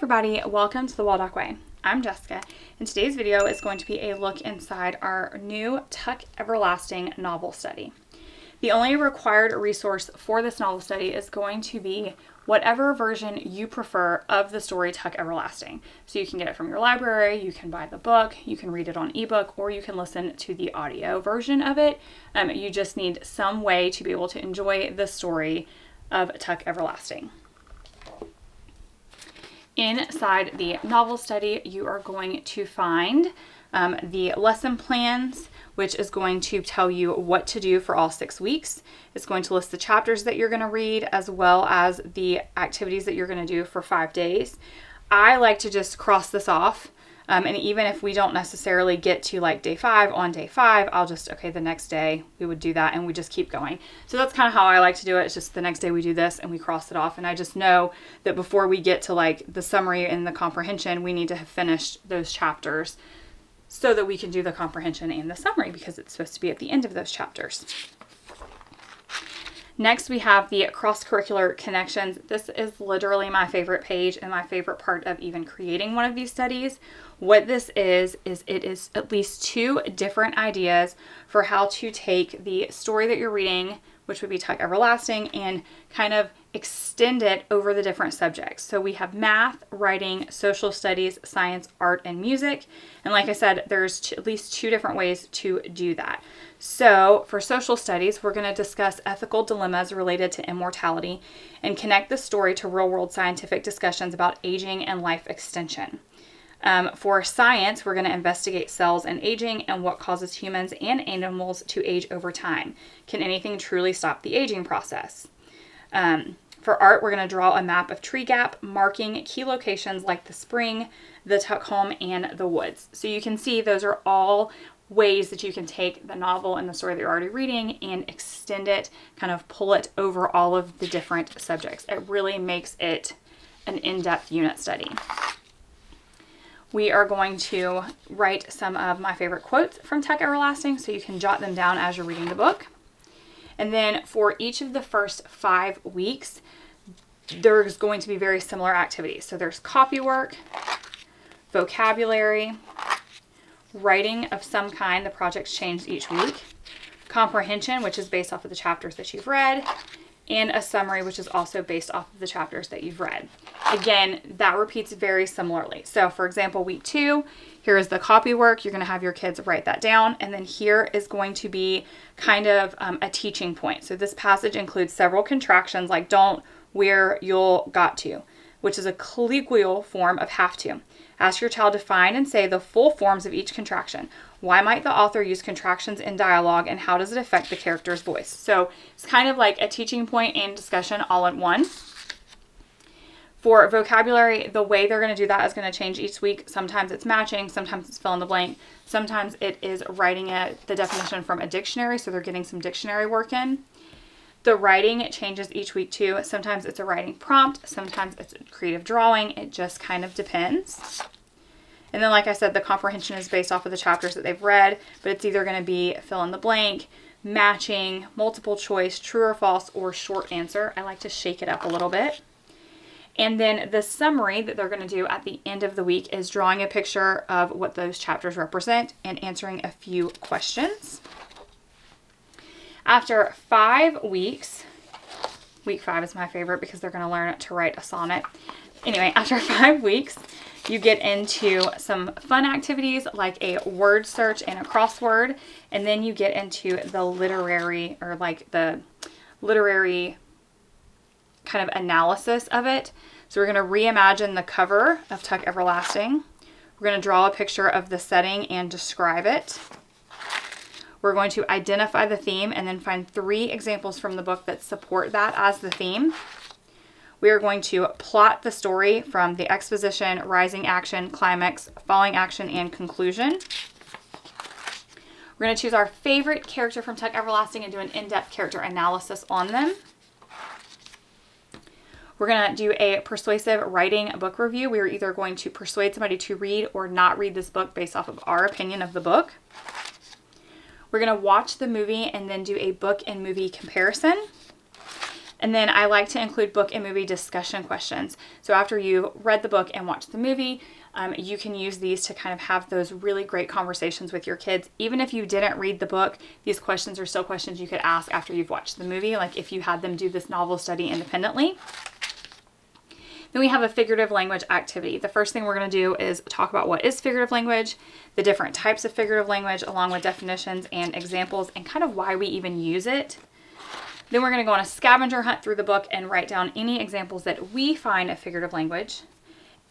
everybody, welcome to the Waldock Way. I'm Jessica, and today's video is going to be a look inside our new Tuck Everlasting novel study. The only required resource for this novel study is going to be whatever version you prefer of the story Tuck Everlasting. So you can get it from your library, you can buy the book, you can read it on ebook, or you can listen to the audio version of it. You just need some way to be able to enjoy the story of Tuck Everlasting. Inside the novel study, you are going to find the lesson plans, which is going to tell you what to do for all 6 weeks. It's going to list the chapters that you're going to read as well as the activities that you're going to do for 5 days. I like to just cross this off. And even if we don't necessarily get to like day 5 on day 5, I'll just, okay, the next day we would do that and we just keep going. So that's kind of how I like to do it. It's just the next day we do this and we cross it off. And I just know that before we get to like the summary and the comprehension, we need to have finished those chapters so that we can do the comprehension and the summary because it's supposed to be at the end of those chapters. Next, we have the cross-curricular connections. This is literally my favorite page and my favorite part of even creating one of these studies. What this is it is at least 2 different ideas for how to take the story that you're reading, which would be Tuck Everlasting, and kind of extend it over the different subjects. So we have math, writing, social studies, science, art, and music. And like I said, there's at least 2 different ways to do that. So for social studies, we're going to discuss ethical dilemmas related to immortality and connect the story to real-world scientific discussions about aging and life extension. For science, we're going to investigate cells and aging and what causes humans and animals to age over time. Can anything truly stop the aging process? For art, we're going to draw a map of tree gap, marking key locations like the spring, the Tuck home, and the woods. So you can see those are all ways that you can take the novel and the story that you're already reading and extend it, kind of pull it over all of the different subjects. It really makes it an in-depth unit study. We are going to write some of my favorite quotes from Tuck Everlasting so you can jot them down as you're reading the book. And then for each of the first 5 weeks, there's going to be very similar activities. So there's copy work, vocabulary, writing of some kind, the project's changed each week, comprehension, which is based off of the chapters that you've read, and a summary, which is also based off of the chapters that you've read. Again, that repeats very similarly. So for example, week 2, here is the copy work. You're going to have your kids write that down. And then here is going to be kind of a teaching point. So this passage includes several contractions like don't, where, you'll, got to, which is a colloquial form of have to. Ask your child to find and say the full forms of each contraction. Why might the author use contractions in dialogue and how does it affect the character's voice? So it's kind of like a teaching point and discussion all in one. For vocabulary, the way they're going to do that is going to change each week. Sometimes it's matching, sometimes it's fill in the blank, sometimes it is writing the definition from a dictionary, so they're getting some dictionary work in. The writing changes each week too. Sometimes it's a writing prompt, sometimes it's a creative drawing. It just kind of depends. And then like I said, the comprehension is based off of the chapters that they've read, but it's either going to be fill in the blank, matching, multiple choice, true or false, or short answer. I like to shake it up a little bit. And then the summary that they're going to do at the end of the week is drawing a picture of what those chapters represent and answering a few questions. After 5 weeks, week 5 is my favorite because they're going to learn to write a sonnet. Anyway, after 5 weeks, you get into some fun activities like a word search and a crossword. And then you get into the literary kind of analysis of it. So we're going to reimagine the cover of Tuck Everlasting. We're going to draw a picture of the setting and describe it. We're going to identify the theme and then find 3 examples from the book that support that as the theme. We are going to plot the story from the exposition, rising action, climax, falling action, and conclusion. We're going to choose our favorite character from Tuck Everlasting and do an in-depth character analysis on them. We're going to do a persuasive writing book review. We are either going to persuade somebody to read or not read this book based off of our opinion of the book. We're going to watch the movie and then do a book and movie comparison. And then I like to include book and movie discussion questions. So after you read the book and watched the movie, you can use these to kind of have those really great conversations with your kids. Even if you didn't read the book, these questions are still questions you could ask after you've watched the movie, like if you had them do this novel study independently. Then we have a figurative language activity. The first thing we're going to do is talk about what is figurative language, the different types of figurative language, along with definitions and examples, and kind of why we even use it. Then we're going to go on a scavenger hunt through the book and write down any examples that we find of figurative language.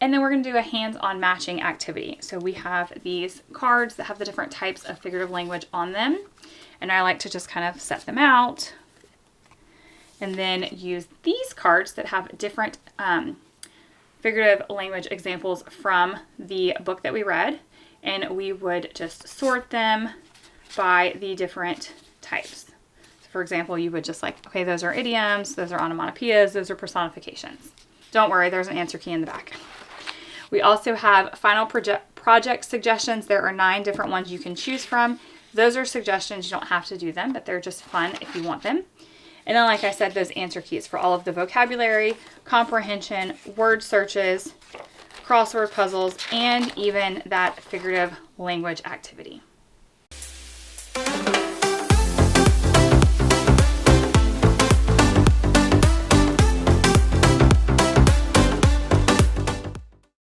And then we're going to do a hands-on matching activity. So we have these cards that have the different types of figurative language on them. And I like to just kind of set them out and then use these cards that have different figurative language examples from the book that we read. And we would just sort them by the different types. So for example, you would just like, okay, those are idioms, those are onomatopoeias, those are personifications. Don't worry, there's an answer key in the back. We also have final project suggestions. There are 9 different ones you can choose from. Those are suggestions. You don't have to do them, but they're just fun if you want them. And then, like I said, those answer keys for all of the vocabulary, comprehension, word searches, crossword puzzles, and even that figurative language activity.